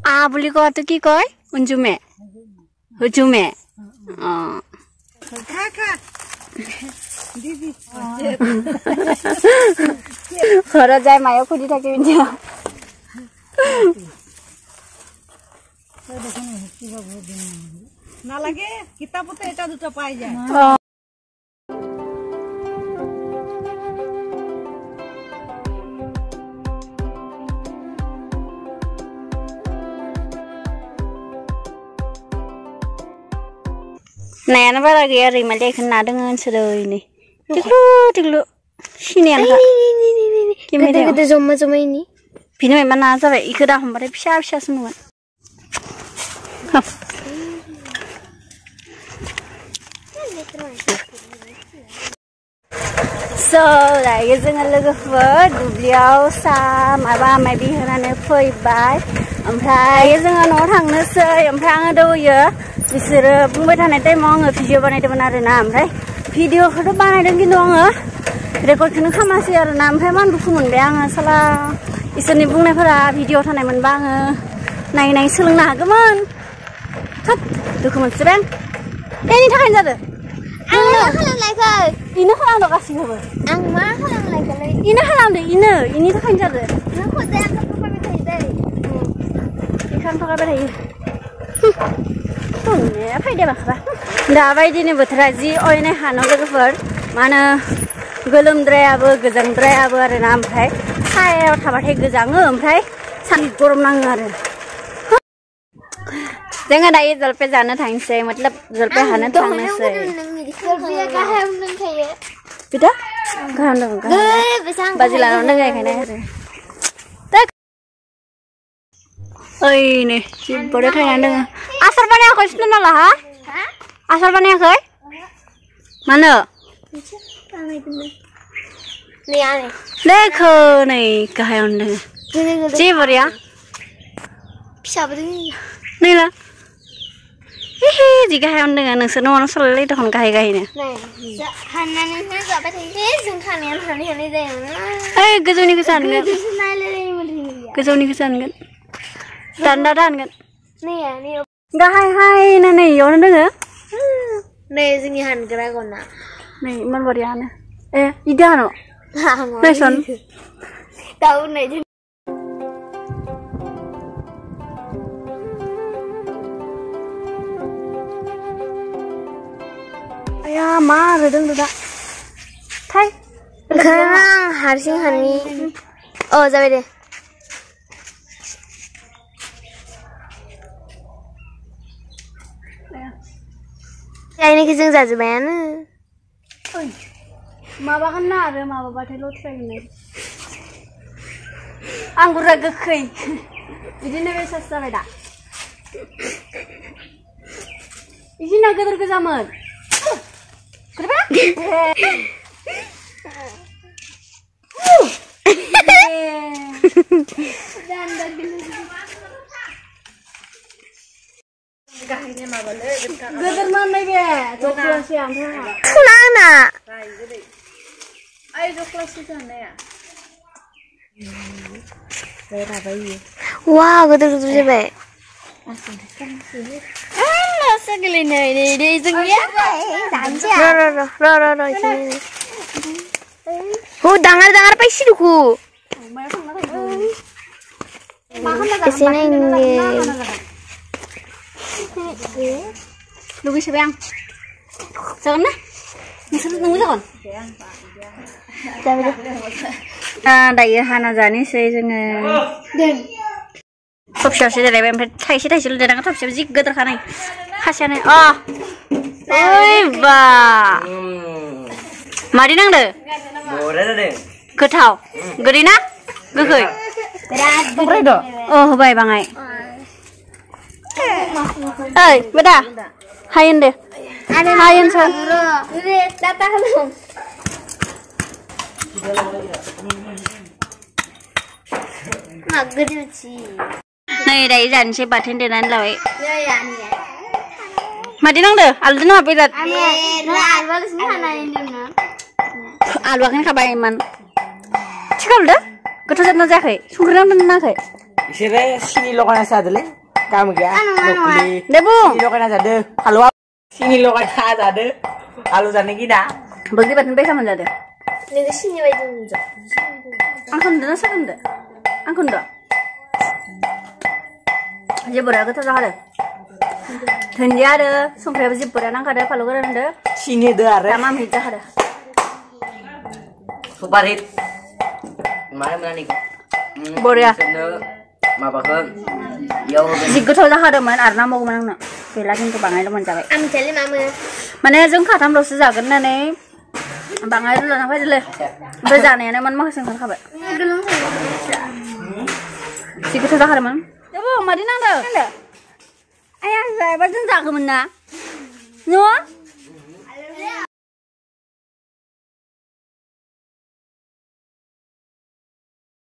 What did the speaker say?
বুলি কোৱাটো কি কয় উঞ্জুমে হুজুমে ঘৰত যাই মায়ে খুজি থাকিম এতিয়া নালাগে কিতাপতে এটা দুটা পাই যায় Nayan ba lagi ya rimal deh kena dengan sedoyo ini. Tiklu sini anak. Kita zoom ini. Pino memang nasa be ikut dah hamba deh pisah semua. So, lagi jangan lagu buat dubliau sama apa maybe hana poi bay. Ampai jangan orang nasi, ampai ada ya. बिसोरो बुंबाय थानाय टाइमाव आङो भिडिअ बानायदोंमोन आरोना ओमफ्राय भिडिअखौथ' बानायदों खिन्थु आङो रेकर्डखौनो खालामासै आरोना ओमफ्राय मान दुखु मोनबाय आङो साला इसोरनि बुंनायफोरा भिडिअ थानाय मोनबा आङो नायनाय सोलोंनो हागौमोन थोद दुखु मोनसिबाय आं बेनि थाखायनो जादों आंनो खालामनायखौ इनो खालामदों गासैखौबो आं मा खालामनायखौलै इनो खालामदों इनि थाखायनो जादों नों खनसे आंखौ थगायबाय थायो दै बेखायनो थगायबाय थायो फायदे बाखा दा बायदिनि बोथोरा जि अयनाय हानो लोगोफोर मा होनो गोलोमद्रायाबो गोजांद्रायाबो आरोना ओमफ्राय सायाव थाबाथाय गोजाङो ओमफ्राय सानदुं गरम नाङो आरो जोङो दायो जलफे जानो थांसै मतलब जलफे हानो थांनोसै बिदा गाहाम दं बाजि लानानै दङ बेखायनो आरो ओइ नै जिबोरे थायनानै दङ आसार बानायाखै सिनो नाला हा आसार बानायाखै मानो देखो नै गाहायावनो दङ जिबोरेया फिसाबो दङ नैला हे जि गाहायावनो दङ नोंसोर न'आवनो सलायलाय दखन गाहाय गाहायनो हाननानैसो जाबाय थायो जों खानायानो हानाय जायोमोन ओइ गोजौनिखौ सानगोन गोजौनिखौ सानगोन दान्दा दानगोन गाहाय हाय नै इयावनो दोङो नै जोंनि हानग्रा गना नै इमान बरियानो ए इदि हानो नायसन दाउ नै आया मा रोदों दा थाय ओंखायनो आं हारसिं हानि अ जाबाय दे गायनायखौ जों जाजोब्बायानो माबागोन ना आरो माबाबाथाय लथ्रायनो आंगुरा गोखै बिदिनो बेसास जाबाय दा बिदिनो गोदोर गोजामोन गोदोर मोननाय बे जख्लासो ओमफ्राय खुना आंना ओइ जख्लासो जानाया वाव गोदोर गोदोर जाबाय हो डाঙर डाঙर पाइছি दुखु एसे नायनो लुगैसोबाय आं जागोन ना नोंसोर नोंबो जागोन दायो हाना जानोसै जोङो थबसेयावसो देरायबाय ओमफ्राय थाइसे थाइसेल' देरांगा थबसेयाव जि गोदोर खानाय खासेयानो ओइ बा मारै नांदो गोथाव गोदै ना गोखै ओमफ्राय द' होबाय बाङाय ओइ बेदा हायन दे हायन सान नै दायो जानोसै बाथोन देनानै लाबाय मादि नांदो आलुदो नामा बेराद आलुआखौनो खाबाय इमान थिग आलुदो गोथाव जादोंना जायाखै संख्रि नांदोंना नाङाखै इसोरो सिनि लगायनासो जादोलै Kamu ya? Nukli. Debu. Sini lo kena jade. Halo. Sini lo kena jade. Halo sana kita. Bagi batin baik sama jade. 내가 신이 왜 되는지. Ang kunda na sa kunda. Ang kunda. Aja berapa kita dah ada. Tanya ada, sungkai biji berapa nang kada kalau kada ada. Sini ada. Tamam hijau ada. Super hit. Mana nih? Boleh. Mapakan. Yo. Jika tahu dah ada mana arna mau mana nak. Kelakin tu bangai lo mencapai. Am jadi mama. Mana jeng khatam lo sejak na nih. Bangai lo nak apa je le. Berjalan ni mana masih kan kabar. Jika tahu dah ada mana. Debu, mari nang dah. Ayah saya berjumpa ke mana? Nuh?